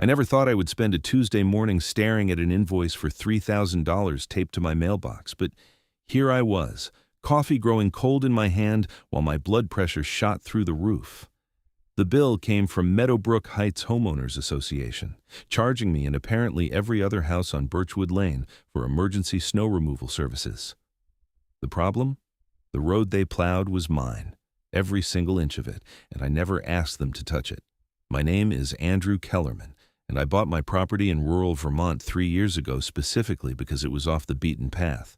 I never thought I would spend a Tuesday morning staring at an invoice for $3,000 taped to my mailbox, but here I was, coffee growing cold in my hand while my blood pressure shot through the roof. The bill came from Meadowbrook Heights Homeowners Association, charging me and apparently every other house on Birchwood Lane for emergency snow removal services. The problem? The road they plowed was mine, every single inch of it, and I never asked them to touch it. My name is Andrew Kellerman, and I bought my property in rural Vermont 3 years ago specifically because it was off the beaten path.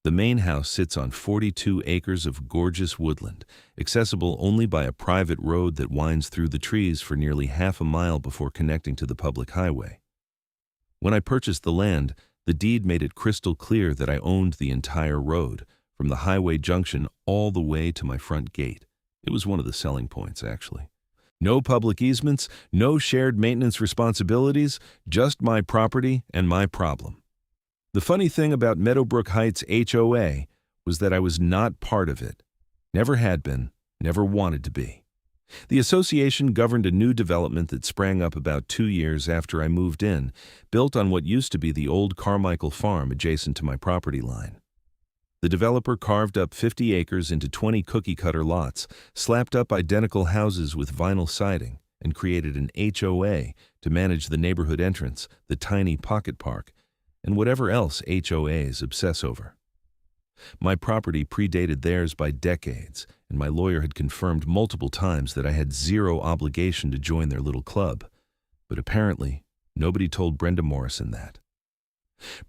The main house sits on 42 acres of gorgeous woodland, accessible only by a private road that winds through the trees for nearly half a mile before connecting to the public highway. When I purchased the land, the deed made it crystal clear that I owned the entire road, from the highway junction all the way to my front gate. It was one of the selling points, actually. No public easements, no shared maintenance responsibilities, just my property and my problem. The funny thing about Meadowbrook Heights HOA was that I was not part of it. Never had been, never wanted to be. The association governed a new development that sprang up about 2 years after I moved in, built on what used to be the old Carmichael farm adjacent to my property line. The developer carved up 50 acres into 20 cookie-cutter lots, slapped up identical houses with vinyl siding, and created an HOA to manage the neighborhood entrance, the tiny pocket park, and whatever else HOAs obsess over. My property predated theirs by decades, and my lawyer had confirmed multiple times that I had zero obligation to join their little club. But apparently, nobody told Brenda Morrison that.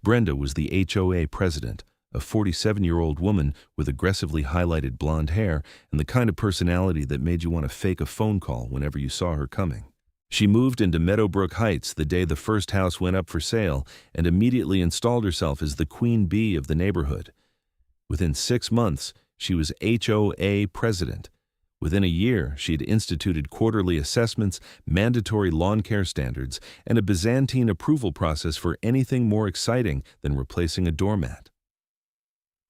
Brenda was the HOA president, a 47-year-old woman with aggressively highlighted blonde hair and the kind of personality that made you want to fake a phone call whenever you saw her coming. She moved into Meadowbrook Heights the day the first house went up for sale and immediately installed herself as the queen bee of the neighborhood. Within 6 months, she was HOA president. Within a year, she had instituted quarterly assessments, mandatory lawn care standards, and a Byzantine approval process for anything more exciting than replacing a doormat.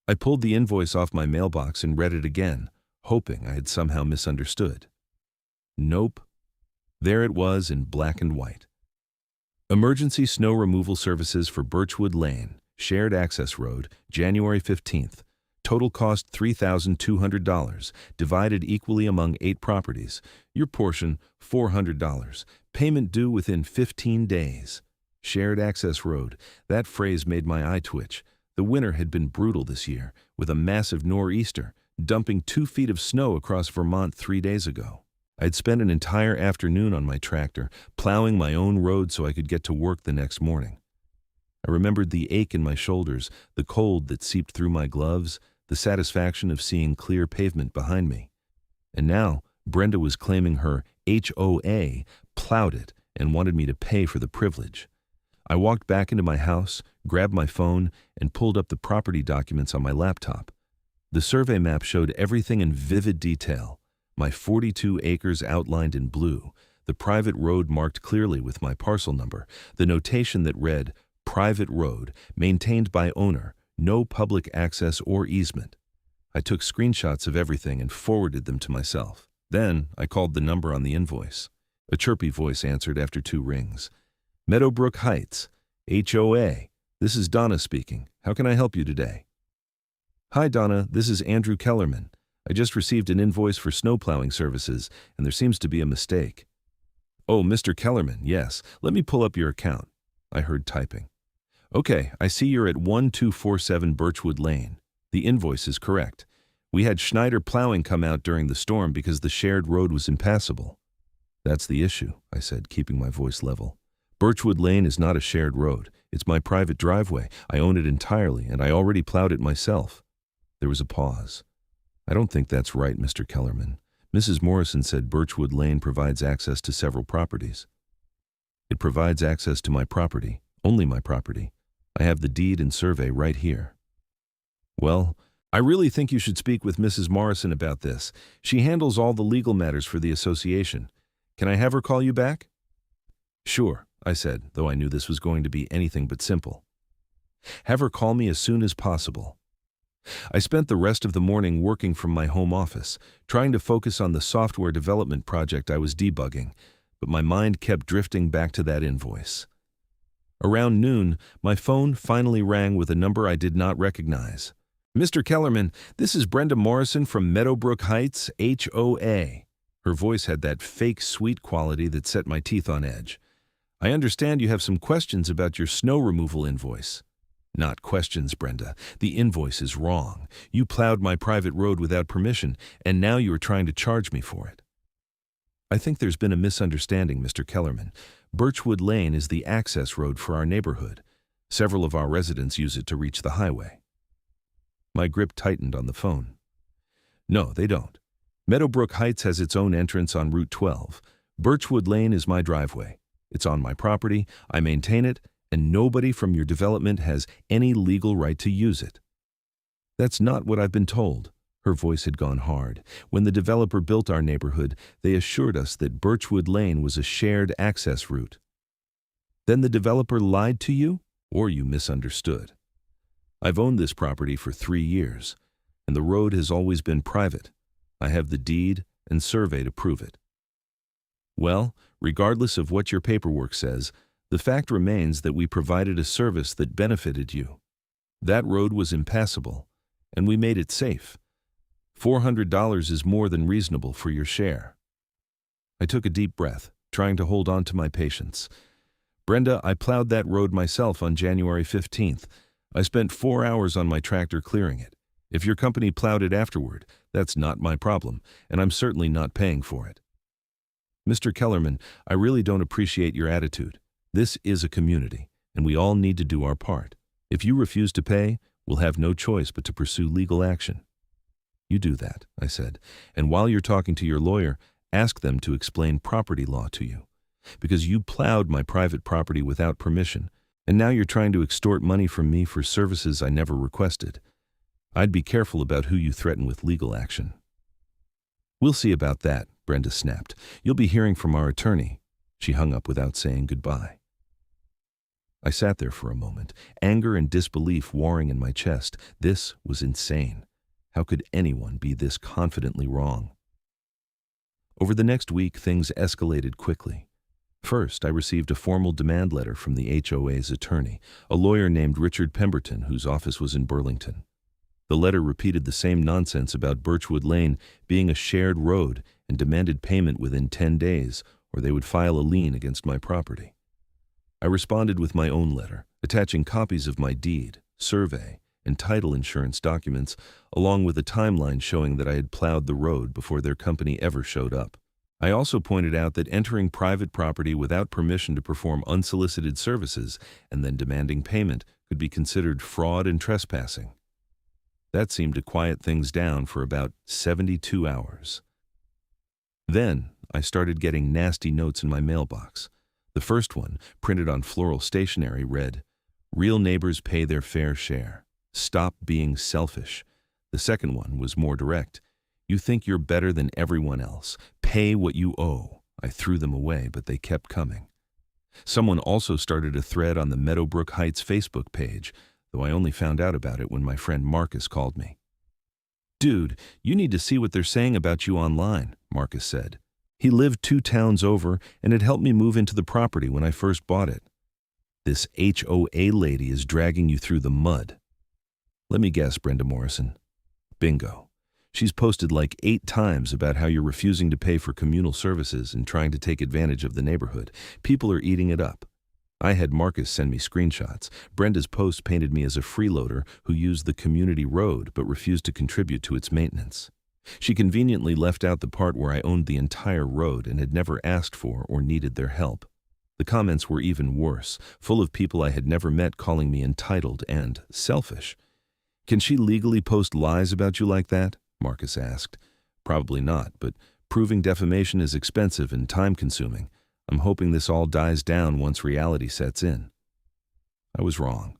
I pulled the invoice off my mailbox and read it again, hoping I had somehow misunderstood. Nope. There it was in black and white. Emergency snow removal services for Birchwood Lane, Shared Access Road, January 15th. Total cost $3,200, divided equally among 8 properties. Your portion, $400. Payment due within 15 days. Shared Access Road. That phrase made my eye twitch. The winter had been brutal this year, with a massive nor'easter, dumping 2 feet of snow across Vermont 3 days ago. I'd spent an entire afternoon on my tractor, plowing my own road so I could get to work the next morning. I remembered the ache in my shoulders, the cold that seeped through my gloves, the satisfaction of seeing clear pavement behind me. And now, Brenda was claiming her HOA plowed it and wanted me to pay for the privilege. I walked back into my house, grabbed my phone, and pulled up the property documents on my laptop. The survey map showed everything in vivid detail. My 42 acres outlined in blue, the private road marked clearly with my parcel number, the notation that read, "Private road, maintained by owner, no public access or easement." I took screenshots of everything and forwarded them to myself. Then I called the number on the invoice. A chirpy voice answered after 2 rings. "Meadowbrook Heights, HOA. This is Donna speaking. How can I help you today?" "Hi, Donna. This is Andrew Kellerman. I just received an invoice for snow plowing services, and there seems to be a mistake." "Oh, Mr. Kellerman, yes. Let me pull up your account." I heard typing. "Okay, I see you're at 1247 Birchwood Lane. The invoice is correct. We had Schneider Plowing come out during the storm because the shared road was impassable." "That's the issue," I said, keeping my voice level. "Birchwood Lane is not a shared road. It's my private driveway. I own it entirely, and I already plowed it myself." There was a pause. "I don't think that's right, Mr. Kellerman. Mrs. Morrison said Birchwood Lane provides access to several properties." "It provides access to my property, only my property. I have the deed and survey right here." "Well, I really think you should speak with Mrs. Morrison about this. She handles all the legal matters for the association. Can I have her call you back?" "Sure," I said, though I knew this was going to be anything but simple. "Have her call me as soon as possible." I spent the rest of the morning working from my home office, trying to focus on the software development project I was debugging, but my mind kept drifting back to that invoice. Around noon, my phone finally rang with a number I did not recognize. "Mr. Kellerman, this is Brenda Morrison from Meadowbrook Heights, HOA. Her voice had that fake sweet quality that set my teeth on edge. "I understand you have some questions about your snow removal invoice." "Not questions, Brenda. The invoice is wrong. You plowed my private road without permission, and now you are trying to charge me for it." "I think there's been a misunderstanding, Mr. Kellerman. Birchwood Lane is the access road for our neighborhood. Several of our residents use it to reach the highway." My grip tightened on the phone. "No, they don't. Meadowbrook Heights has its own entrance on Route 12. Birchwood Lane is my driveway. It's on my property, I maintain it, and nobody from your development has any legal right to use it." "That's not what I've been told." Her voice had gone hard. "When the developer built our neighborhood, they assured us that Birchwood Lane was a shared access route." "Then the developer lied to you, or you misunderstood. I've owned this property for 3 years, and the road has always been private. I have the deed and survey to prove it." "Well, regardless of what your paperwork says, the fact remains that we provided a service that benefited you. That road was impassable, and we made it safe. $400 is more than reasonable for your share." I took a deep breath, trying to hold on to my patience. "Brenda, I plowed that road myself on January 15th. I spent 4 hours on my tractor clearing it. If your company plowed it afterward, that's not my problem, and I'm certainly not paying for it." "Mr. Kellerman, I really don't appreciate your attitude. This is a community, and we all need to do our part. If you refuse to pay, we'll have no choice but to pursue legal action." "You do that," I said, "and while you're talking to your lawyer, ask them to explain property law to you. Because you plowed my private property without permission, and now you're trying to extort money from me for services I never requested. I'd be careful about who you threaten with legal action." "We'll see about that," Brenda snapped. "You'll be hearing from our attorney." She hung up without saying goodbye. I sat there for a moment, anger and disbelief warring in my chest. This was insane. How could anyone be this confidently wrong? Over the next week, things escalated quickly. First, I received a formal demand letter from the HOA's attorney, a lawyer named Richard Pemberton, whose office was in Burlington. The letter repeated the same nonsense about Birchwood Lane being a shared road and demanded payment within 10 days, or they would file a lien against my property. I responded with my own letter, attaching copies of my deed, survey, and title insurance documents, along with a timeline showing that I had plowed the road before their company ever showed up. I also pointed out that entering private property without permission to perform unsolicited services and then demanding payment could be considered fraud and trespassing. That seemed to quiet things down for about 72 hours. Then I started getting nasty notes in my mailbox. The first one, printed on floral stationery, read, "Real neighbors pay their fair share. Stop being selfish." The second one was more direct. "You think you're better than everyone else. Pay what you owe." I threw them away, but they kept coming. Someone also started a thread on the Meadowbrook Heights Facebook page, though I only found out about it when my friend Marcus called me. "Dude, you need to see what they're saying about you online," Marcus said. "He lived 2 towns over and had helped me move into the property when I first bought it. This HOA lady is dragging you through the mud." Let me guess, Brenda Morrison. Bingo. She's posted like 8 times about how you're refusing to pay for communal services and trying to take advantage of the neighborhood. People are eating it up. I had Marcus send me screenshots. Brenda's post painted me as a freeloader who used the community road but refused to contribute to its maintenance. She conveniently left out the part where I owned the entire road and had never asked for or needed their help. The comments were even worse, full of people I had never met calling me entitled and selfish. "Can she legally post lies about you like that?" Marcus asked. "Probably not, but proving defamation is expensive and time-consuming. I'm hoping this all dies down once reality sets in." I was wrong.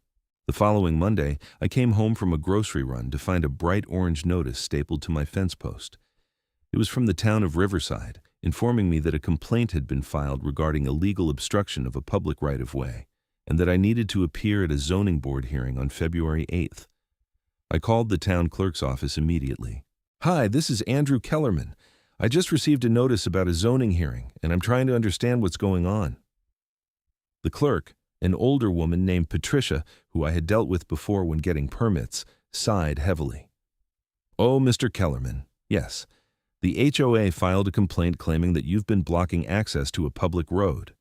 The following Monday, I came home from a grocery run to find a bright orange notice stapled to my fence post. It was from the town of Riverside, informing me that a complaint had been filed regarding illegal obstruction of a public right-of-way, and that I needed to appear at a zoning board hearing on February 8th. I called the town clerk's office immediately. "Hi, this is Andrew Kellerman. I just received a notice about a zoning hearing, and I'm trying to understand what's going on. The clerk, an older woman named Patricia, who I had dealt with before when getting permits, sighed heavily. Oh, Mr. Kellerman, yes. The HOA filed a complaint claiming that you've been blocking access to a public road.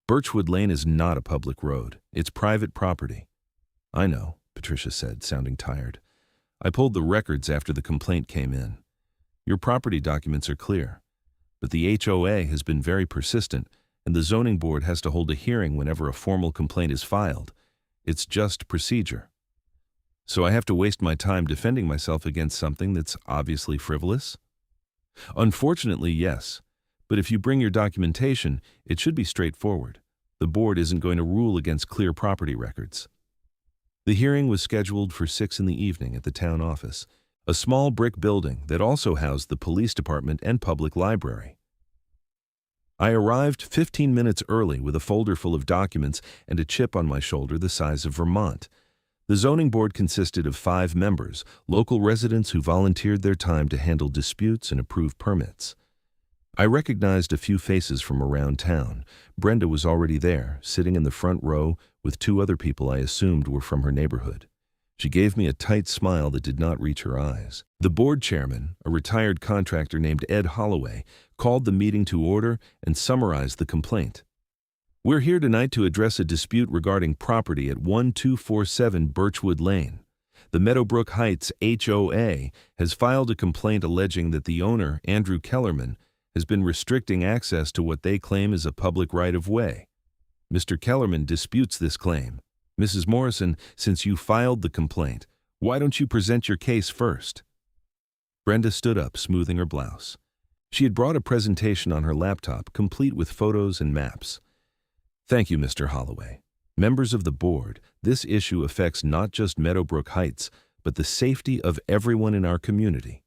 Birchwood Lane is not a public road. It's private property. I know, Patricia said, sounding tired. I pulled the records after the complaint came in. Your property documents are clear, but the HOA has been very persistent, and the zoning board has to hold a hearing whenever a formal complaint is filed. It's just procedure. So I have to waste my time defending myself against something that's obviously frivolous? Unfortunately, yes. But if you bring your documentation, it should be straightforward. The board isn't going to rule against clear property records. The hearing was scheduled for 6 p.m. at the town office, a small brick building that also housed the police department and public library. I arrived 15 minutes early with a folder full of documents and a chip on my shoulder the size of Vermont. The zoning board consisted of 5 members, local residents who volunteered their time to handle disputes and approve permits. I recognized a few faces from around town. Brenda was already there, sitting in the front row with 2 other people I assumed were from her neighborhood. She gave me a tight smile that did not reach her eyes. The board chairman, a retired contractor named Ed Holloway, called the meeting to order and summarized the complaint. We're here tonight to address a dispute regarding property at 1247 Birchwood Lane. The Meadowbrook Heights HOA has filed a complaint alleging that the owner, Andrew Kellerman, has been restricting access to what they claim is a public right-of-way. Mr. Kellerman disputes this claim. Mrs. Morrison, since you filed the complaint, why don't you present your case first? Brenda stood up, smoothing her blouse. She had brought a presentation on her laptop, complete with photos and maps. Thank you, Mr. Holloway. Members of the board, this issue affects not just Meadowbrook Heights, but the safety of everyone in our community.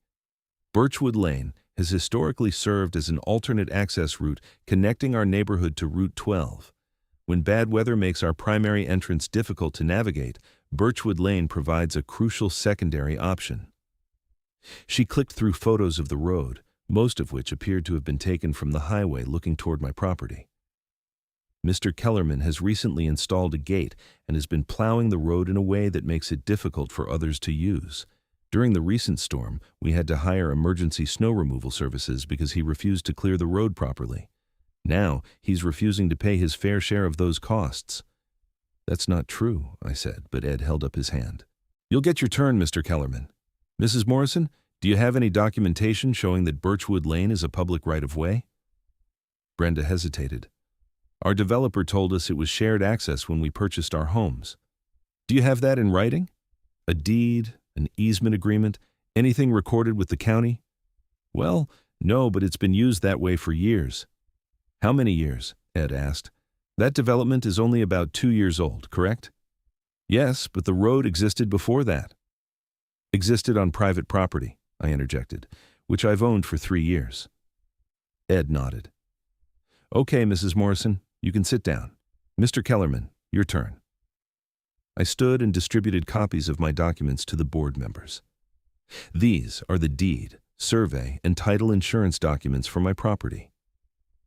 Birchwood Lane has historically served as an alternate access route connecting our neighborhood to Route 12. When bad weather makes our primary entrance difficult to navigate, Birchwood Lane provides a crucial secondary option. She clicked through photos of the road, most of which appeared to have been taken from the highway looking toward my property. Mr. Kellerman has recently installed a gate and has been plowing the road in a way that makes it difficult for others to use. During the recent storm, we had to hire emergency snow removal services because he refused to clear the road properly. Now, he's refusing to pay his fair share of those costs. That's not true, I said, but Ed held up his hand. You'll get your turn, Mr. Kellerman. Mrs. Morrison, do you have any documentation showing that Birchwood Lane is a public right-of-way? Brenda hesitated. Our developer told us it was shared access when we purchased our homes. Do you have that in writing? A deed, an easement agreement, anything recorded with the county? Well, no, but it's been used that way for years. How many years? Ed asked. That development is only about 2 years old, correct? Yes, but the road existed before that. Existed on private property, I interjected, which I've owned for 3 years. Ed nodded. Okay, Mrs. Morrison, you can sit down. Mr. Kellerman, your turn. I stood and distributed copies of my documents to the board members. These are the deed, survey, and title insurance documents for my property.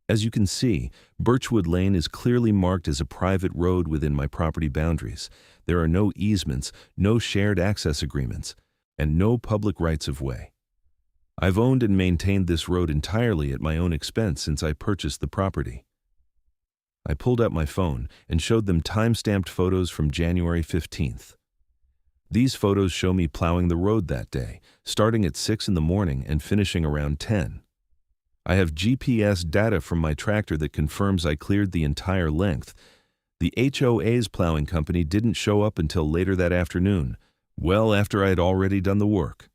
As you can see, Birchwood Lane is clearly marked as a private road within my property boundaries. There are no easements, no shared access agreements, and no public rights-of-way. I've owned and maintained this road entirely at my own expense since I purchased the property. I pulled out my phone and showed them time-stamped photos from January 15th. These photos show me plowing the road that day, starting at 6 in the morning and finishing around 10. I have GPS data from my tractor that confirms I cleared the entire length. The HOA's plowing company didn't show up until later that afternoon, well after I had already done the work.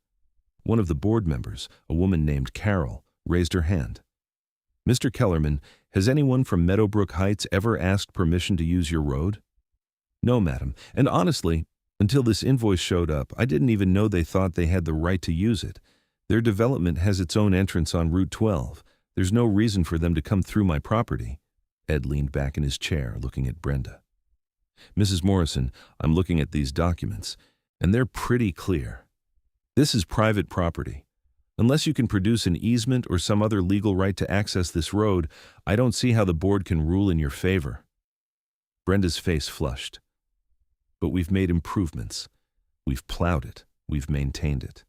One of the board members, a woman named Carol, raised her hand. Mr. Kellerman, has anyone from Meadowbrook Heights ever asked permission to use your road? No, madam, and honestly, until this invoice showed up, I didn't even know they thought they had the right to use it. Their development has its own entrance on Route 12. There's no reason for them to come through my property. Ed leaned back in his chair, looking at Brenda. Mrs. Morrison, I'm looking at these documents, and they're pretty clear. This is private property. Unless you can produce an easement or some other legal right to access this road, I don't see how the board can rule in your favor." Brenda's face flushed. "But we've made improvements. We've plowed it. We've maintained it."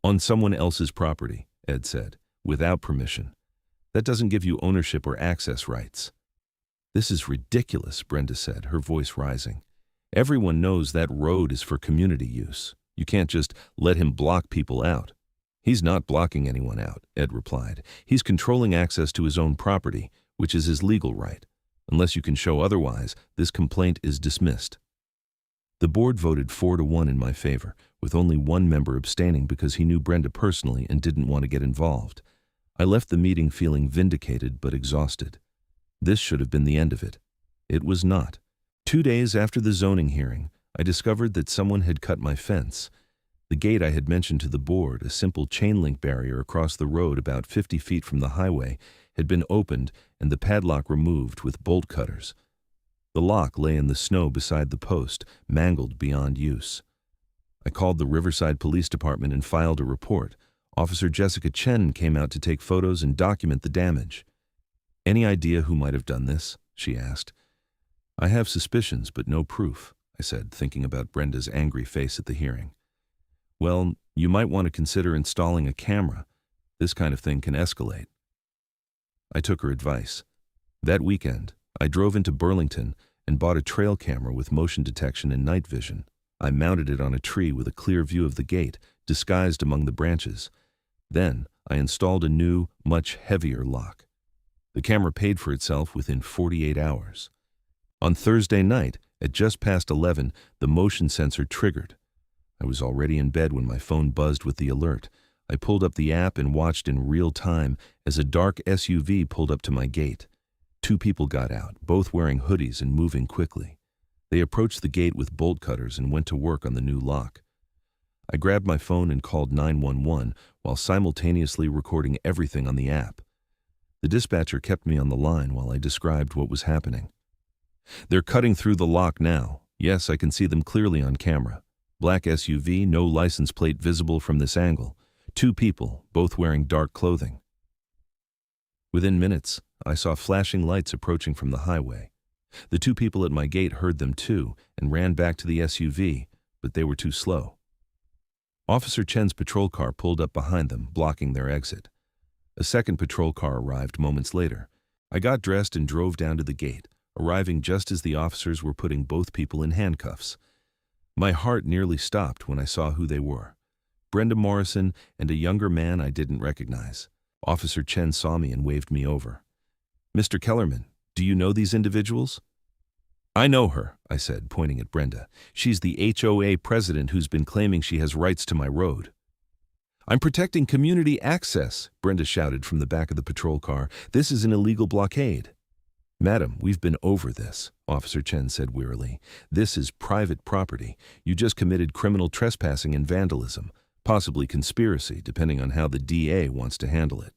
"On someone else's property," Ed said, "without permission. That doesn't give you ownership or access rights." "This is ridiculous," Brenda said, her voice rising. "Everyone knows that road is for community use. You can't just let him block people out." "He's not blocking anyone out," Ed replied. "He's controlling access to his own property, which is his legal right. Unless you can show otherwise, this complaint is dismissed." The board voted 4-1 in my favor, with only one member abstaining because he knew Brenda personally and didn't want to get involved. I left the meeting feeling vindicated but exhausted. This should have been the end of it. It was not. 2 days after the zoning hearing, I discovered that someone had cut my fence. The gate I had mentioned to the board, a simple chain-link barrier across the road about 50 feet from the highway, had been opened and the padlock removed with bolt cutters. The lock lay in the snow beside the post, mangled beyond use. I called the Riverside Police Department and filed a report. Officer Jessica Chen came out to take photos and document the damage. "Any idea who might have done this?" she asked. "I have suspicions, but no proof," I said, thinking about Brenda's angry face at the hearing. "Well, you might want to consider installing a camera. This kind of thing can escalate." I took her advice. That weekend, I drove into Burlington and bought a trail camera with motion detection and night vision. I mounted it on a tree with a clear view of the gate, disguised among the branches. Then, I installed a new, much heavier lock. The camera paid for itself within 48 hours. On Thursday night, at just past 11, the motion sensor triggered. I was already in bed when my phone buzzed with the alert. I pulled up the app and watched in real time as a dark SUV pulled up to my gate. 2 people got out, both wearing hoodies and moving quickly. They approached the gate with bolt cutters and went to work on the new lock. I grabbed my phone and called 911 while simultaneously recording everything on the app. The dispatcher kept me on the line while I described what was happening. "They're cutting through the lock now. Yes, I can see them clearly on camera. Black SUV, no license plate visible from this angle. 2 people, both wearing dark clothing." Within minutes, I saw flashing lights approaching from the highway. The 2 people at my gate heard them too and ran back to the SUV, but they were too slow. Officer Chen's patrol car pulled up behind them, blocking their exit. A second patrol car arrived moments later. I got dressed and drove down to the gate, arriving just as the officers were putting both people in handcuffs. My heart nearly stopped when I saw who they were. Brenda Morrison and a younger man I didn't recognize. Officer Chen saw me and waved me over. "Mr. Kellerman, do you know these individuals?" "I know her," I said, pointing at Brenda. "She's the HOA president who's been claiming she has rights to my road." "I'm protecting community access," Brenda shouted from the back of the patrol car. "This is an illegal blockade." "Madam, we've been over this," Officer Chen said wearily. "This is private property. You just committed criminal trespassing and vandalism, possibly conspiracy, depending on how the DA wants to handle it."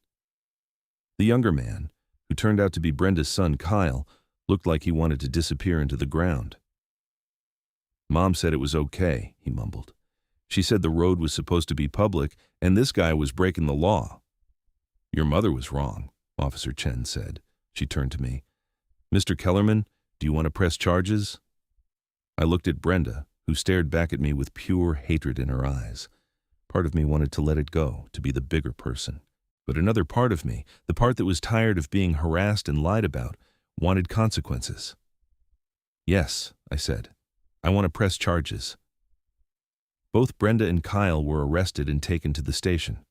The younger man, who turned out to be Brenda's son Kyle, looked like he wanted to disappear into the ground. "Mom said it was okay," he mumbled. "She said the road was supposed to be public, and this guy was breaking the law." "Your mother was wrong," Officer Chen said. She turned to me. "Mr. Kellerman, do you want to press charges?" I looked at Brenda, who stared back at me with pure hatred in her eyes. Part of me wanted to let it go, to be the bigger person. But another part of me, the part that was tired of being harassed and lied about, wanted consequences. "Yes," I said. "I want to press charges." Both Brenda and Kyle were arrested and taken to the station.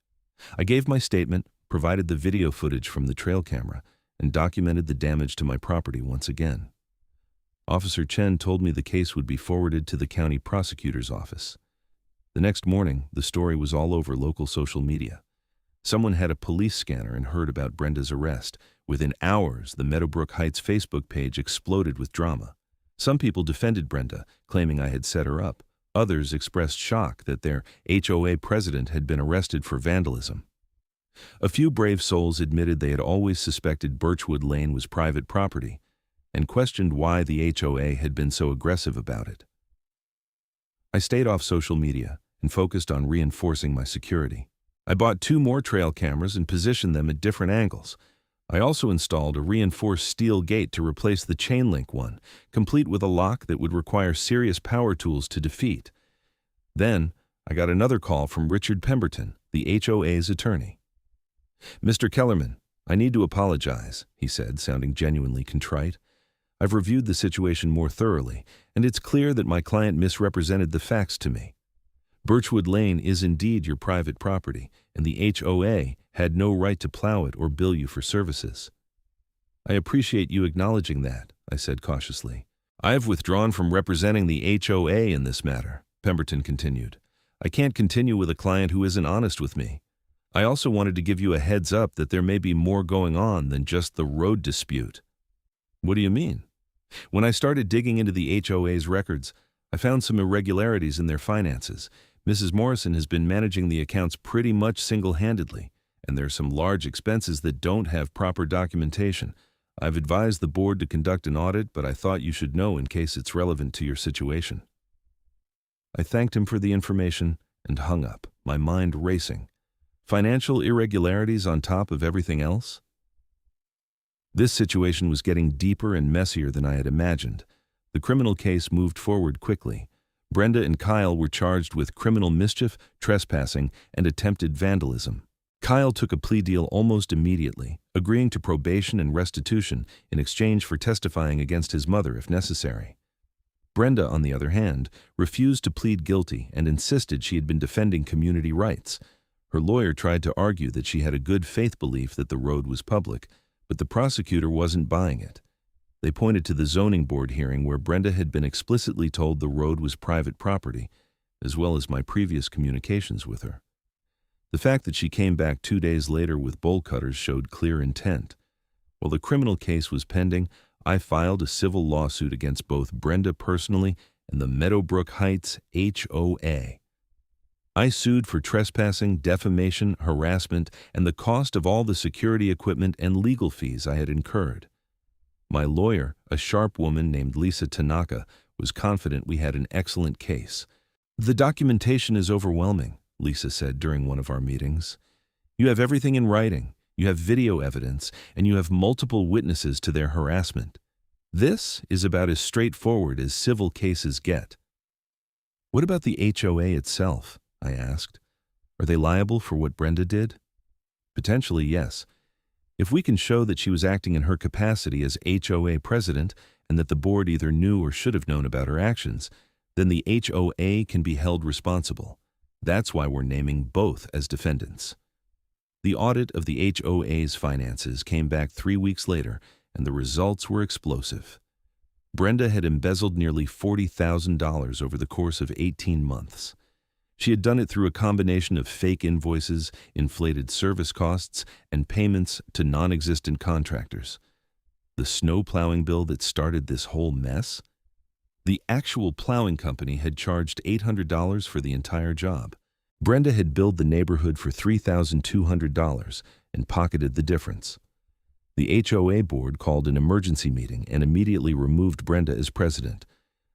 I gave my statement, provided the video footage from the trail camera, and documented the damage to my property once again. Officer Chen told me the case would be forwarded to the county prosecutor's office. The next morning, the story was all over local social media. Someone had a police scanner and heard about Brenda's arrest. Within hours, the Meadowbrook Heights Facebook page exploded with drama. Some people defended Brenda, claiming I had set her up. Others expressed shock that their HOA president had been arrested for vandalism. A few brave souls admitted they had always suspected Birchwood Lane was private property and questioned why the HOA had been so aggressive about it. I stayed off social media and focused on reinforcing my security. I bought 2 more trail cameras and positioned them at different angles. I also installed a reinforced steel gate to replace the chain link one, complete with a lock that would require serious power tools to defeat. Then, I got another call from Richard Pemberton, the HOA's attorney. "Mr. Kellerman, I need to apologize," he said, sounding genuinely contrite. "I've reviewed the situation more thoroughly, and it's clear that my client misrepresented the facts to me. Birchwood Lane is indeed your private property, and the HOA had no right to plow it or bill you for services." "I appreciate you acknowledging that," I said cautiously. "I have withdrawn from representing the HOA in this matter," Pemberton continued. "I can't continue with a client who isn't honest with me. I also wanted to give you a heads up that there may be more going on than just the road dispute." "What do you mean?" "When I started digging into the HOA's records, I found some irregularities in their finances. Mrs. Morrison has been managing the accounts pretty much single-handedly, and there are some large expenses that don't have proper documentation. I've advised the board to conduct an audit, but I thought you should know in case it's relevant to your situation." I thanked him for the information and hung up, my mind racing. Financial irregularities on top of everything else? This situation was getting deeper and messier than I had imagined. The criminal case moved forward quickly. Brenda and Kyle were charged with criminal mischief, trespassing, and attempted vandalism. Kyle took a plea deal almost immediately, agreeing to probation and restitution in exchange for testifying against his mother if necessary. Brenda, on the other hand, refused to plead guilty and insisted she had been defending community rights. Her lawyer tried to argue that she had a good faith belief that the road was public, but the prosecutor wasn't buying it. They pointed to the zoning board hearing where Brenda had been explicitly told the road was private property, as well as my previous communications with her. The fact that she came back 2 days later with bolt cutters showed clear intent. While the criminal case was pending, I filed a civil lawsuit against both Brenda personally and the Meadowbrook Heights HOA. I sued for trespassing, defamation, harassment, and the cost of all the security equipment and legal fees I had incurred. My lawyer, a sharp woman named Lisa Tanaka, was confident we had an excellent case. "The documentation is overwhelming," Lisa said during one of our meetings. "You have everything in writing, you have video evidence, and you have multiple witnesses to their harassment. This is about as straightforward as civil cases get." "What about the HOA itself?" I asked. "Are they liable for what Brenda did?" "Potentially, yes. If we can show that she was acting in her capacity as HOA president and that the board either knew or should have known about her actions, then the HOA can be held responsible. That's why we're naming both as defendants." The audit of the HOA's finances came back 3 weeks later, and the results were explosive. Brenda had embezzled nearly $40,000 over the course of 18 months. She had done it through a combination of fake invoices, inflated service costs, and payments to non-existent contractors. The snow plowing bill that started this whole mess? The actual plowing company had charged $800 for the entire job. Brenda had billed the neighborhood for $3,200 and pocketed the difference. The HOA board called an emergency meeting and immediately removed Brenda as president.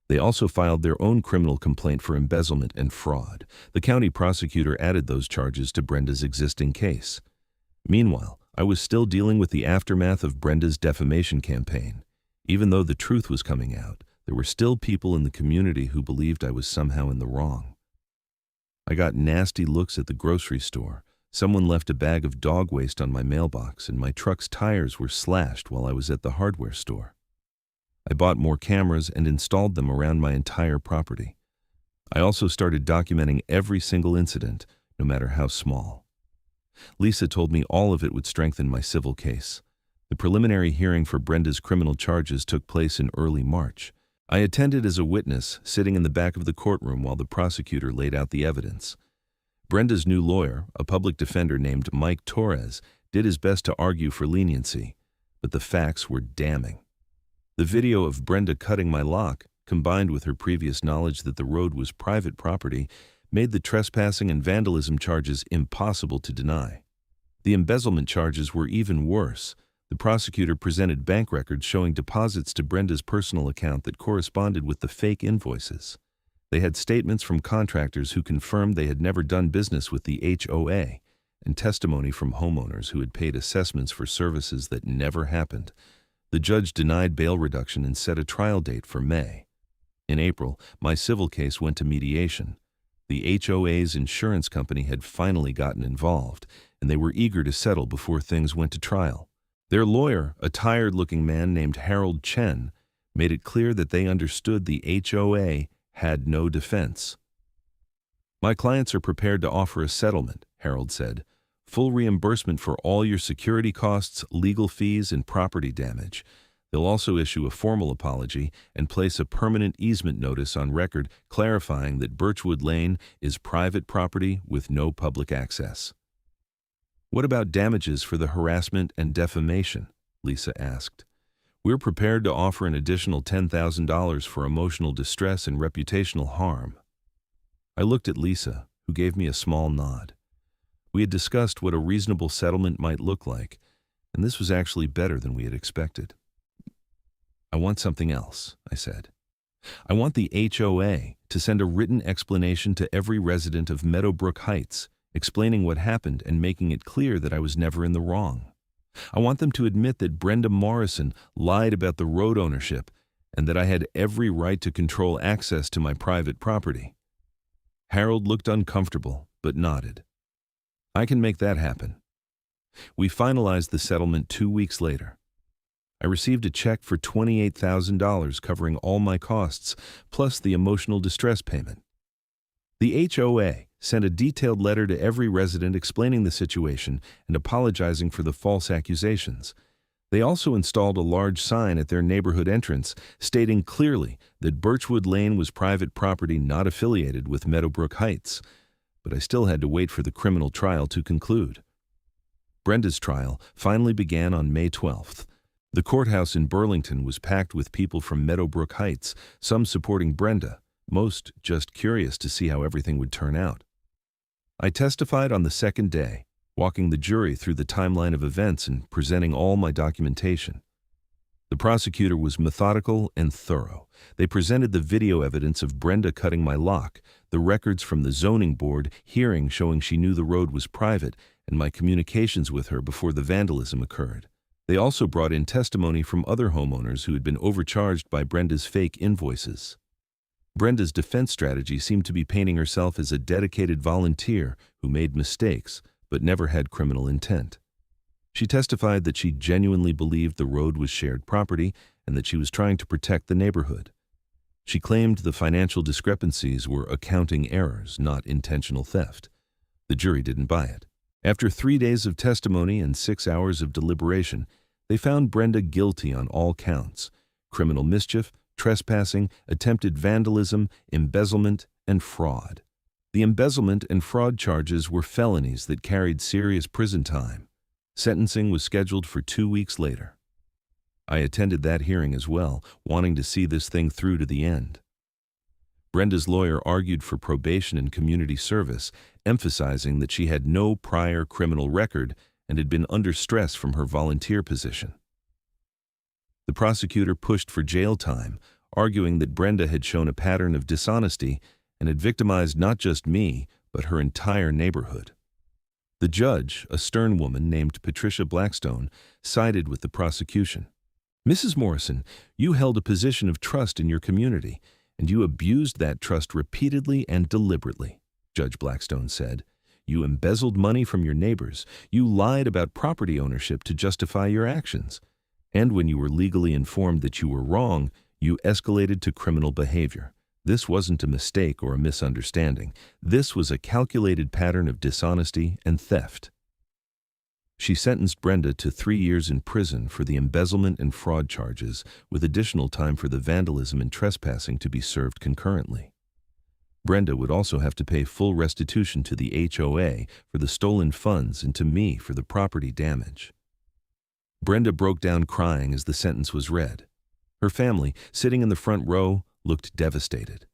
They also filed their own criminal complaint for embezzlement and fraud. The county prosecutor added those charges to Brenda's existing case. Meanwhile, I was still dealing with the aftermath of Brenda's defamation campaign. Even though the truth was coming out, there were still people in the community who believed I was somehow in the wrong. I got nasty looks at the grocery store. Someone left a bag of dog waste on my mailbox, and my truck's tires were slashed while I was at the hardware store. I bought more cameras and installed them around my entire property. I also started documenting every single incident, no matter how small. Lisa told me all of it would strengthen my civil case. The preliminary hearing for Brenda's criminal charges took place in early March. I attended as a witness, sitting in the back of the courtroom while the prosecutor laid out the evidence. Brenda's new lawyer, a public defender named Mike Torres, did his best to argue for leniency, but the facts were damning. The video of Brenda cutting my lock, combined with her previous knowledge that the road was private property, made the trespassing and vandalism charges impossible to deny. The embezzlement charges were even worse. The prosecutor presented bank records showing deposits to Brenda's personal account that corresponded with the fake invoices. They had statements from contractors who confirmed they had never done business with the HOA, and testimony from homeowners who had paid assessments for services that never happened. The judge denied bail reduction and set a trial date for May. In April, my civil case went to mediation. The HOA's insurance company had finally gotten involved, and they were eager to settle before things went to trial. Their lawyer, a tired-looking man named Harold Chen, made it clear that they understood the HOA had no defense. "My clients are prepared to offer a settlement," Harold said. "Full reimbursement for all your security costs, legal fees, and property damage. They'll also issue a formal apology and place a permanent easement notice on record clarifying that Birchwood Lane is private property with no public access." "What about damages for the harassment and defamation?" Lisa asked. "We're prepared to offer an additional $10,000 for emotional distress and reputational harm." I looked at Lisa, who gave me a small nod. We had discussed what a reasonable settlement might look like, and this was actually better than we had expected. "I want something else," I said. "I want the HOA to send a written explanation to every resident of Meadowbrook Heights, explaining what happened and making it clear that I was never in the wrong. I want them to admit that Brenda Morrison lied about the road ownership and that I had every right to control access to my private property." Harold looked uncomfortable, but nodded. "I can make that happen." We finalized the settlement 2 weeks later. I received a check for $28,000 covering all my costs, plus the emotional distress payment. The HOA sent a detailed letter to every resident explaining the situation and apologizing for the false accusations. They also installed a large sign at their neighborhood entrance stating clearly that Birchwood Lane was private property not affiliated with Meadowbrook Heights, but I still had to wait for the criminal trial to conclude. Brenda's trial finally began on May 12th. The courthouse in Burlington was packed with people from Meadowbrook Heights, some supporting Brenda, most just curious to see how everything would turn out. I testified on the second day, walking the jury through the timeline of events and presenting all my documentation. The prosecutor was methodical and thorough. They presented the video evidence of Brenda cutting my lock, the records from the zoning board hearing showing she knew the road was private, and my communications with her before the vandalism occurred. They also brought in testimony from other homeowners who had been overcharged by Brenda's fake invoices. Brenda's defense strategy seemed to be painting herself as a dedicated volunteer who made mistakes but never had criminal intent. She testified that she genuinely believed the road was shared property and that she was trying to protect the neighborhood. She claimed the financial discrepancies were accounting errors, not intentional theft. The jury didn't buy it. After 3 days of testimony and 6 hours of deliberation, they found Brenda guilty on all counts: criminal mischief, trespassing, attempted vandalism, embezzlement, and fraud. The embezzlement and fraud charges were felonies that carried serious prison time. Sentencing was scheduled for 2 weeks later. I attended that hearing as well, wanting to see this thing through to the end. Brenda's lawyer argued for probation and community service, emphasizing that she had no prior criminal record and had been under stress from her volunteer position. The prosecutor pushed for jail time, arguing that Brenda had shown a pattern of dishonesty and had victimized not just me, but her entire neighborhood. The judge, a stern woman named Patricia Blackstone, sided with the prosecution. "Mrs. Morrison, you held a position of trust in your community, and you abused that trust repeatedly and deliberately," Judge Blackstone said. "You embezzled money from your neighbors. You lied about property ownership to justify your actions. And when you were legally informed that you were wrong, you escalated to criminal behavior. This wasn't a mistake or a misunderstanding. This was a calculated pattern of dishonesty and theft." She sentenced Brenda to 3 years in prison for the embezzlement and fraud charges, with additional time for the vandalism and trespassing to be served concurrently. Brenda would also have to pay full restitution to the HOA for the stolen funds and to me for the property damage. Brenda broke down crying as the sentence was read. Her family, sitting in the front row, looked devastated.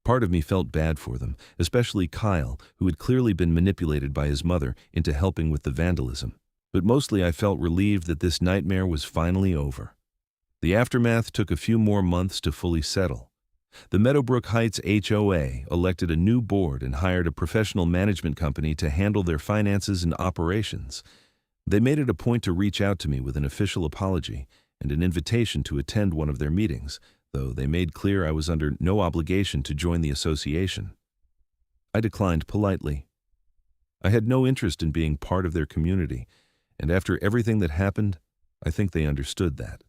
Part of me felt bad for them, especially Kyle, who had clearly been manipulated by his mother into helping with the vandalism. But mostly I felt relieved that this nightmare was finally over. The aftermath took a few more months to fully settle. The Meadowbrook Heights HOA elected a new board and hired a professional management company to handle their finances and operations. They made it a point to reach out to me with an official apology and an invitation to attend one of their meetings, though they made clear I was under no obligation to join the association. I declined politely. I had no interest in being part of their community, and after everything that happened, I think they understood that.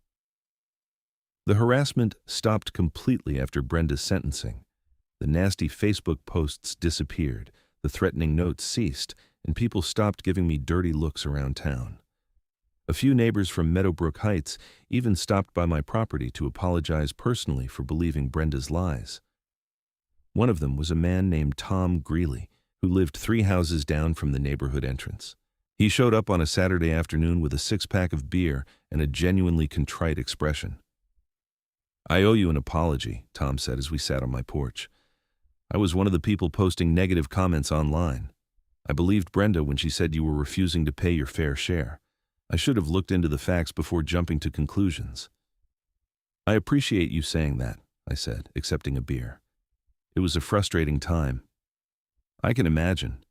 The harassment stopped completely after Brenda's sentencing. The nasty Facebook posts disappeared, the threatening notes ceased, and people stopped giving me dirty looks around town. A few neighbors from Meadowbrook Heights even stopped by my property to apologize personally for believing Brenda's lies. One of them was a man named Tom Greeley, who lived 3 houses down from the neighborhood entrance. He showed up on a Saturday afternoon with a 6-pack of beer and a genuinely contrite expression. "I owe you an apology," Tom said as we sat on my porch. "I was one of the people posting negative comments online. I believed Brenda when she said you were refusing to pay your fair share. I should have looked into the facts before jumping to conclusions." "I appreciate you saying that," I said, accepting a beer. It was a frustrating time. I can imagine.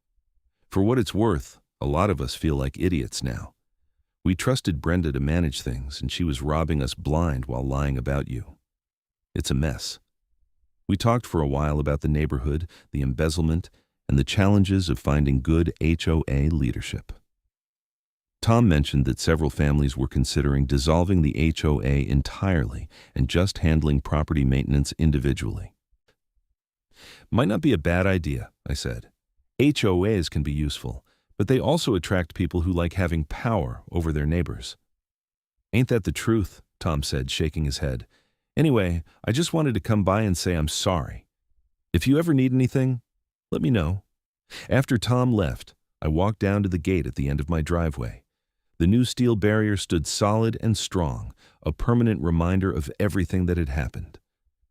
For what it's worth, a lot of us feel like idiots now. We trusted Brenda to manage things, and she was robbing us blind while lying about you. It's a mess. We talked for a while about the neighborhood, the embezzlement, and the challenges of finding good HOA leadership. Tom mentioned that several families were considering dissolving the HOA entirely and just handling property maintenance individually. "Might not be a bad idea," I said. "HOAs can be useful, but they also attract people who like having power over their neighbors." "Ain't that the truth?" Tom said, shaking his head. "Anyway, I just wanted to come by and say I'm sorry. If you ever need anything, let me know." After Tom left, I walked down to the gate at the end of my driveway. The new steel barrier stood solid and strong, a permanent reminder of everything that had happened.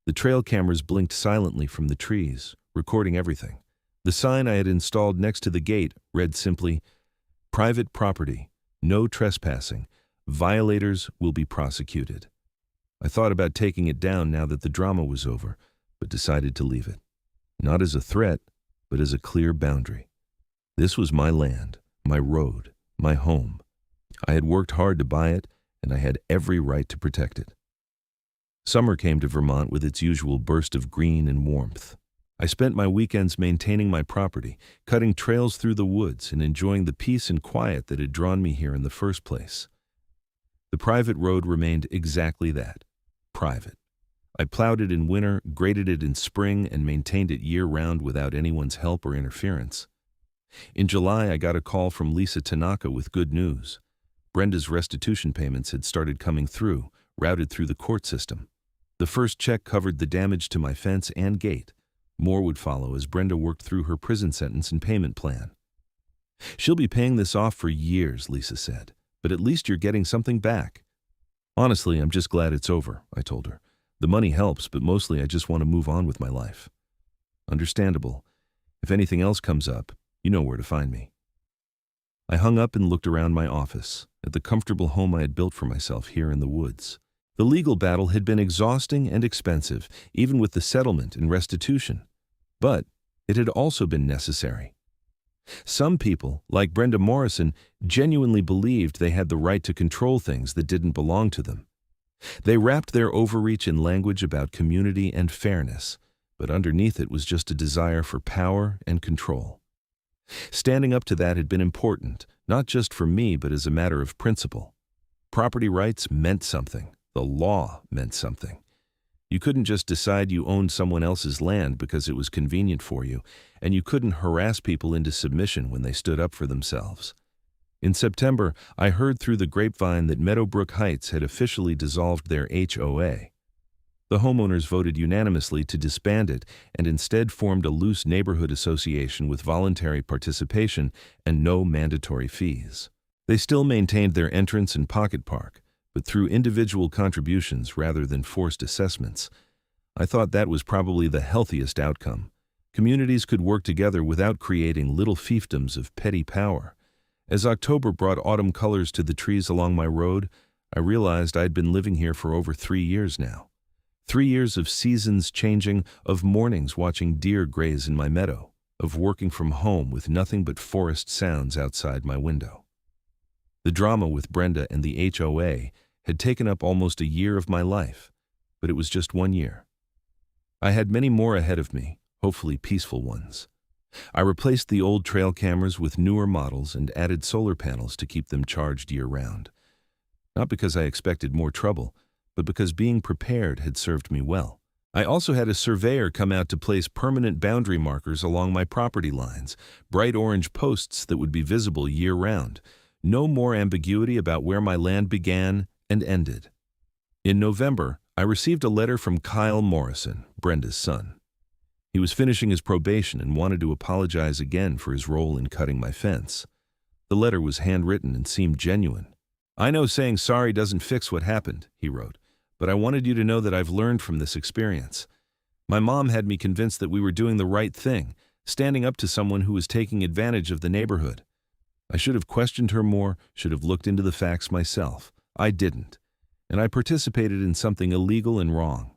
The trail cameras blinked silently from the trees, recording everything. The sign I had installed next to the gate read simply, "Private property, no trespassing, violators will be prosecuted." I thought about taking it down now that the drama was over, but decided to leave it. Not as a threat, but as a clear boundary. This was my land, my road, my home. I had worked hard to buy it, and I had every right to protect it. Summer came to Vermont with its usual burst of green and warmth. I spent my weekends maintaining my property, cutting trails through the woods, and enjoying the peace and quiet that had drawn me here in the first place. The private road remained exactly that, private. I plowed it in winter, graded it in spring, and maintained it year-round without anyone's help or interference. In July, I got a call from Lisa Tanaka with good news. Brenda's restitution payments had started coming through, routed through the court system. The first check covered the damage to my fence and gate. More would follow as Brenda worked through her prison sentence and payment plan. "She'll be paying this off for years," Lisa said, "but at least you're getting something back." "Honestly, I'm just glad it's over," I told her. "The money helps, but mostly I just want to move on with my life." "Understandable. If anything else comes up, you know where to find me." I hung up and looked around my office, at the comfortable home I had built for myself here in the woods. The legal battle had been exhausting and expensive, even with the settlement and restitution. But it had also been necessary. Some people, like Brenda Morrison, genuinely believed they had the right to control things that didn't belong to them. They wrapped their overreach in language about community and fairness, but underneath it was just a desire for power and control. Standing up to that had been important, not just for me, but as a matter of principle. Property rights meant something. The law meant something. You couldn't just decide you owned someone else's land because it was convenient for you, and you couldn't harass people into submission when they stood up for themselves. In September, I heard through the grapevine that Meadowbrook Heights had officially dissolved their HOA. The homeowners voted unanimously to disband it and instead formed a loose neighborhood association with voluntary participation and no mandatory fees. They still maintained their entrance and pocket park, but through individual contributions rather than forced assessments. I thought that was probably the healthiest outcome. Communities could work together without creating little fiefdoms of petty power. As October brought autumn colors to the trees along my road, I realized I'd been living here for over 3 years now. 3 years of seasons changing, of mornings watching deer graze in my meadow, of working from home with nothing but forest sounds outside my window. The drama with Brenda and the HOA had taken up almost a year of my life, but it was just 1 year. I had many more ahead of me, hopefully peaceful ones. I replaced the old trail cameras with newer models and added solar panels to keep them charged year-round. Not because I expected more trouble, but because being prepared had served me well. I also had a surveyor come out to place permanent boundary markers along my property lines, bright orange posts that would be visible year-round. No more ambiguity about where my land began and ended. In November, I received a letter from Kyle Morrison, Brenda's son. He was finishing his probation and wanted to apologize again for his role in cutting my fence. The letter was handwritten and seemed genuine. "I know saying sorry doesn't fix what happened," he wrote, "but I wanted you to know that I've learned from this experience. My mom had me convinced that we were doing the right thing, standing up to someone who was taking advantage of the neighborhood. I should have questioned her more, should have looked into the facts myself. I didn't, and I participated in something illegal and wrong.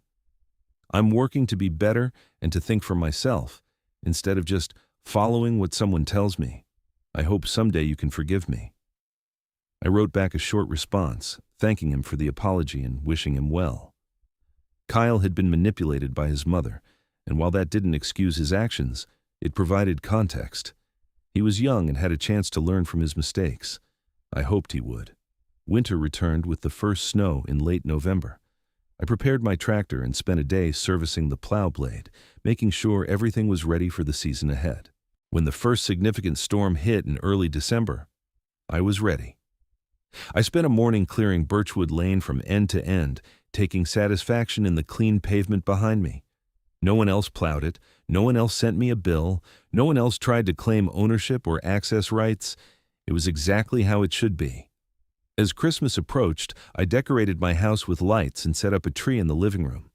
I'm working to be better and to think for myself, instead of just following what someone tells me. I hope someday you can forgive me." I wrote back a short response, thanking him for the apology and wishing him well. Kyle had been manipulated by his mother, and while that didn't excuse his actions, it provided context. He was young and had a chance to learn from his mistakes. I hoped he would. Winter returned with the first snow in late November. I prepared my tractor and spent a day servicing the plow blade, making sure everything was ready for the season ahead. When the first significant storm hit in early December, I was ready. I spent a morning clearing Birchwood Lane from end to end, taking satisfaction in the clean pavement behind me. No one else plowed it, no one else sent me a bill, no one else tried to claim ownership or access rights. It was exactly how it should be. As Christmas approached, I decorated my house with lights and set up a tree in the living room.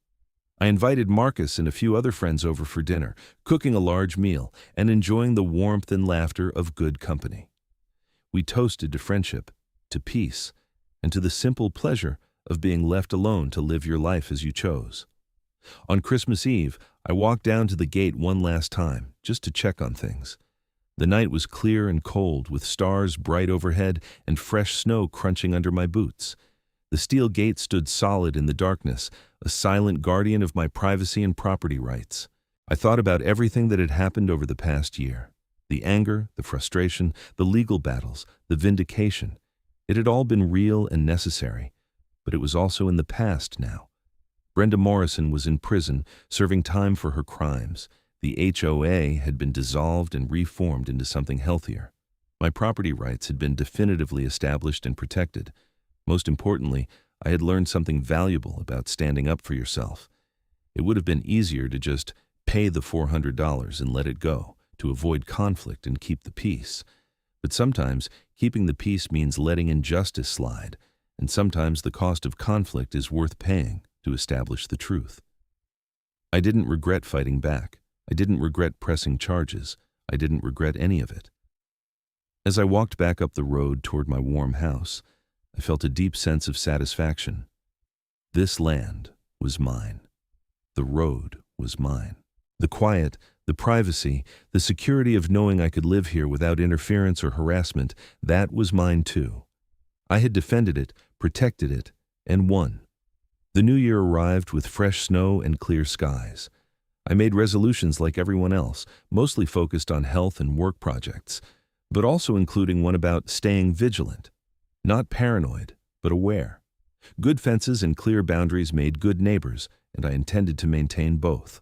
I invited Marcus and a few other friends over for dinner, cooking a large meal and enjoying the warmth and laughter of good company. We toasted to friendship, to peace, and to the simple pleasure of being left alone to live your life as you chose. On Christmas Eve, I walked down to the gate one last time, just to check on things. The night was clear and cold, with stars bright overhead and fresh snow crunching under my boots. The steel gate stood solid in the darkness, a silent guardian of my privacy and property rights. I thought about everything that had happened over the past year. The anger, the frustration, the legal battles, the vindication. It had all been real and necessary, but it was also in the past now. Brenda Morrison was in prison, serving time for her crimes. The HOA had been dissolved and reformed into something healthier. My property rights had been definitively established and protected. Most importantly, I had learned something valuable about standing up for yourself. It would have been easier to just pay the $400 and let it go, to avoid conflict and keep the peace. But sometimes keeping the peace means letting injustice slide, and sometimes the cost of conflict is worth paying to establish the truth. I didn't regret fighting back. I didn't regret pressing charges. I didn't regret any of it. As I walked back up the road toward my warm house, I felt a deep sense of satisfaction. This land was mine. The road was mine. The quiet, the privacy, the security of knowing I could live here without interference or harassment, that was mine too. I had defended it, protected it, and won. The new year arrived with fresh snow and clear skies. I made resolutions like everyone else, mostly focused on health and work projects, but also including one about staying vigilant. Not paranoid, but aware. Good fences and clear boundaries made good neighbors, and I intended to maintain both.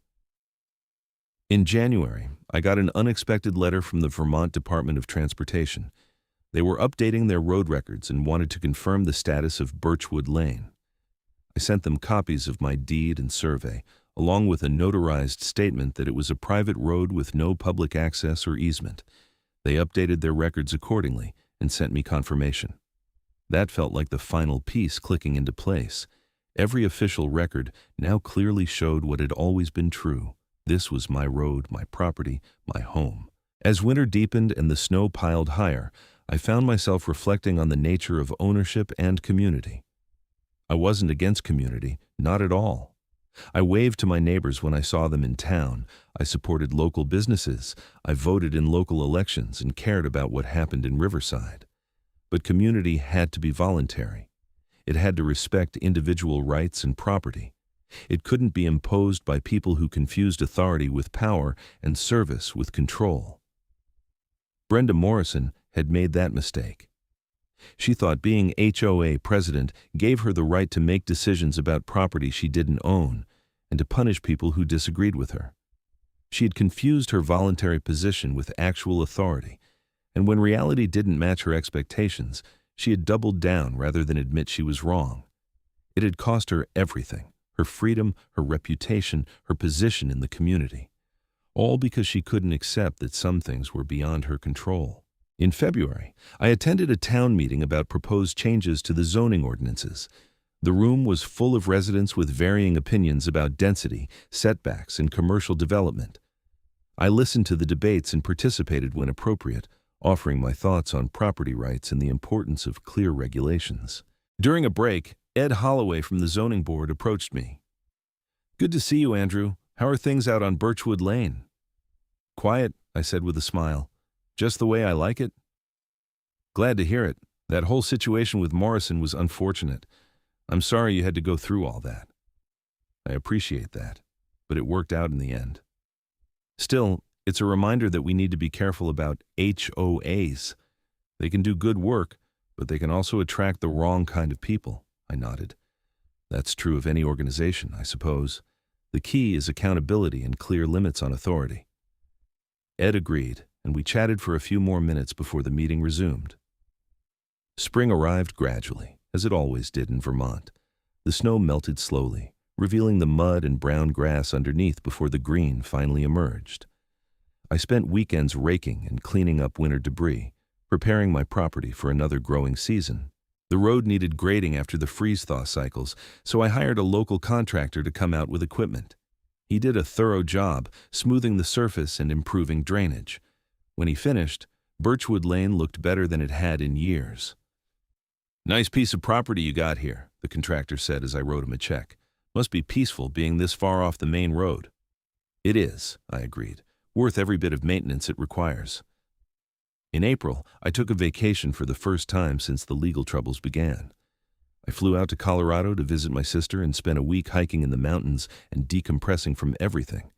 In January, I got an unexpected letter from the Vermont Department of Transportation. They were updating their road records and wanted to confirm the status of Birchwood Lane. I sent them copies of my deed and survey, along with a notarized statement that it was a private road with no public access or easement. They updated their records accordingly and sent me confirmation. That felt like the final piece clicking into place. Every official record now clearly showed what had always been true. This was my road, my property, my home. As winter deepened and the snow piled higher, I found myself reflecting on the nature of ownership and community. I wasn't against community, not at all. I waved to my neighbors when I saw them in town. I supported local businesses. I voted in local elections and cared about what happened in Riverside. But community had to be voluntary. It had to respect individual rights and property. It couldn't be imposed by people who confused authority with power and service with control. Brenda Morrison had made that mistake. She thought being HOA president gave her the right to make decisions about property she didn't own and to punish people who disagreed with her. She had confused her voluntary position with actual authority, and when reality didn't match her expectations, she had doubled down rather than admit she was wrong. It had cost her everything: her freedom, her reputation, her position in the community, all because she couldn't accept that some things were beyond her control. In February, I attended a town meeting about proposed changes to the zoning ordinances. The room was full of residents with varying opinions about density, setbacks, and commercial development. I listened to the debates and participated when appropriate, offering my thoughts on property rights and the importance of clear regulations. During a break, Ed Holloway from the zoning board approached me. "Good to see you, Andrew. How are things out on Birchwood Lane?" "Quiet," I said with a smile. "Just the way I like it." "Glad to hear it. That whole situation with Morrison was unfortunate. I'm sorry you had to go through all that." "I appreciate that, but it worked out in the end." "Still, it's a reminder that we need to be careful about HOAs. They can do good work, but they can also attract the wrong kind of people." I nodded. "That's true of any organization, I suppose. The key is accountability and clear limits on authority." Ed agreed, and we chatted for a few more minutes before the meeting resumed. Spring arrived gradually, as it always did in Vermont. The snow melted slowly, revealing the mud and brown grass underneath before the green finally emerged. I spent weekends raking and cleaning up winter debris, preparing my property for another growing season. The road needed grading after the freeze-thaw cycles, so I hired a local contractor to come out with equipment. He did a thorough job, smoothing the surface and improving drainage. When he finished, Birchwood Lane looked better than it had in years. "Nice piece of property you got here," the contractor said as I wrote him a check. "Must be peaceful being this far off the main road." "It is," I agreed, "worth every bit of maintenance it requires." In April, I took a vacation for the first time since the legal troubles began. I flew out to Colorado to visit my sister and spent a week hiking in the mountains and decompressing from everything.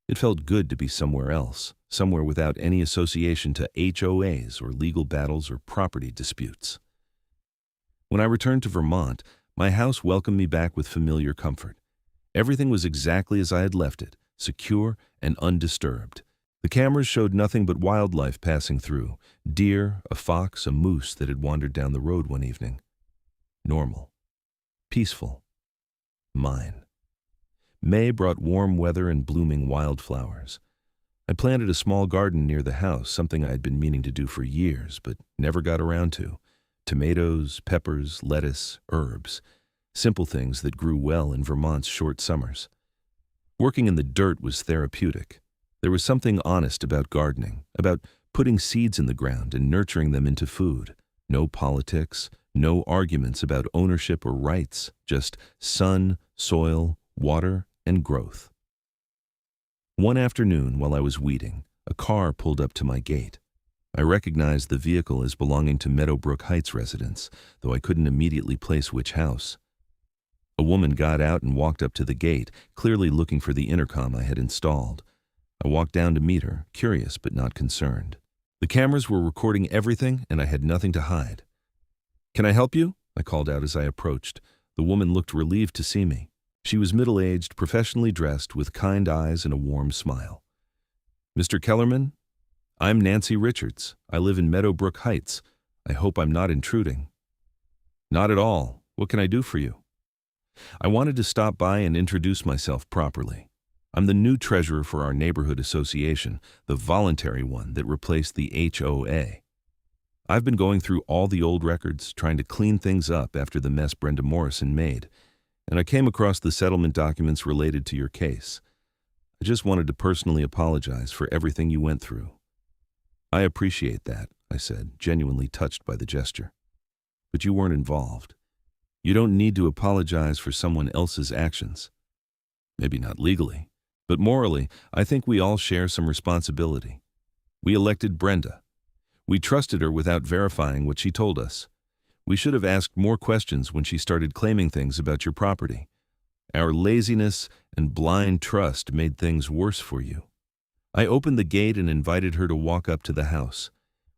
It felt good to be somewhere else, somewhere without any association to HOAs or legal battles or property disputes. When I returned to Vermont, my house welcomed me back with familiar comfort. Everything was exactly as I had left it, secure and undisturbed. The cameras showed nothing but wildlife passing through: deer, a fox, a moose that had wandered down the road one evening. Normal. Peaceful. Mine. May brought warm weather and blooming wildflowers. I planted a small garden near the house, something I had been meaning to do for years, but never got around to. Tomatoes, peppers, lettuce, herbs. Simple things that grew well in Vermont's short summers. Working in the dirt was therapeutic. There was something honest about gardening, about putting seeds in the ground and nurturing them into food. No politics, no arguments about ownership or rights, just sun, soil, water, and growth. One afternoon while I was weeding, a car pulled up to my gate. I recognized the vehicle as belonging to Meadowbrook Heights residents, though I couldn't immediately place which house. A woman got out and walked up to the gate, clearly looking for the intercom I had installed. I walked down to meet her, curious but not concerned. The cameras were recording everything, and I had nothing to hide. "Can I help you?" I called out as I approached. The woman looked relieved to see me. She was middle-aged, professionally dressed, with kind eyes and a warm smile. "Mr. Kellerman? I'm Nancy Richards. I live in Meadowbrook Heights. I hope I'm not intruding." "Not at all. What can I do for you?" I wanted to stop by and introduce myself properly. I'm the new treasurer for our neighborhood association, the voluntary one that replaced the HOA. I've been going through all the old records, trying to clean things up after the mess Brenda Morrison made, and I came across the settlement documents related to your case. I just wanted to personally apologize for everything you went through. "I appreciate that," I said, genuinely touched by the gesture. "But you weren't involved. You don't need to apologize for someone else's actions. Maybe not legally, but morally, I think we all share some responsibility. We elected Brenda. We trusted her without verifying what she told us. We should have asked more questions when she started claiming things about your property. Our laziness and blind trust made things worse for you. I opened the gate and invited her to walk up to the house.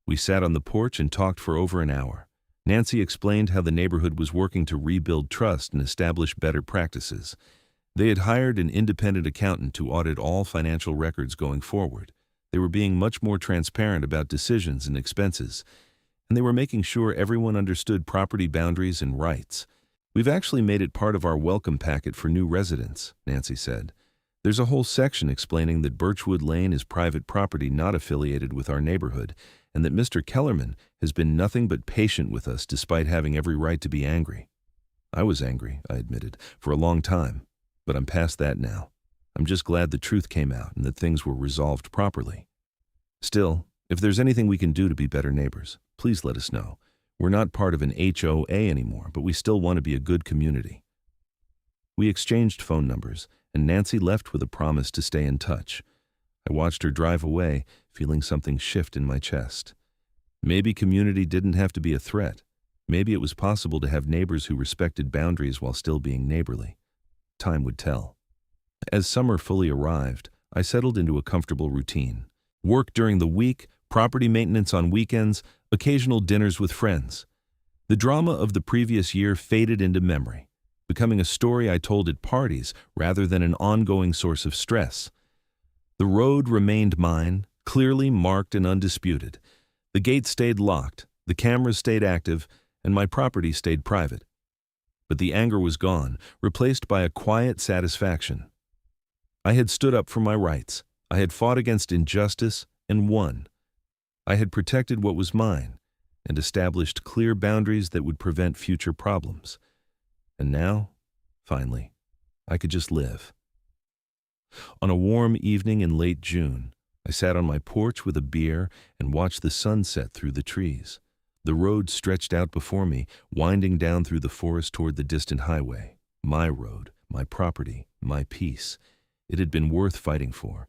We sat on the porch and talked for over an hour. Nancy explained how the neighborhood was working to rebuild trust and establish better practices. They had hired an independent accountant to audit all financial records going forward. They were being much more transparent about decisions and expenses, and they were making sure everyone understood property boundaries and rights. We've actually made it part of our welcome packet for new residents, Nancy said. There's a whole section explaining that Birchwood Lane is private property not affiliated with our neighborhood, and that Mr. Kellerman has been nothing but patient with us despite having every right to be angry. I was angry, I admitted, for a long time, but I'm past that now. I'm just glad the truth came out and that things were resolved properly. Still, if there's anything we can do to be better neighbors, please let us know. We're not part of an HOA anymore, but we still want to be a good community. We exchanged phone numbers, and Nancy left with a promise to stay in touch. I watched her drive away, feeling something shift in my chest. Maybe community didn't have to be a threat. Maybe it was possible to have neighbors who respected boundaries while still being neighborly. Time would tell. As summer fully arrived, I settled into a comfortable routine. Work during the week, property maintenance on weekends, occasional dinners with friends. The drama of the previous year faded into memory, becoming a story I told at parties rather than an ongoing source of stress. The road remained mine, clearly marked and undisputed. The gate stayed locked, the cameras stayed active, and my property stayed private. But the anger was gone, replaced by a quiet satisfaction. I had stood up for my rights. I had fought against injustice and won. I had protected what was mine and established clear boundaries that would prevent future problems. And now, finally, I could just live. On a warm evening in late June, I sat on my porch with a beer and watched the sun set through the trees. The road stretched out before me, winding down through the forest toward the distant highway. My road, my property, my peace. It had been worth fighting for.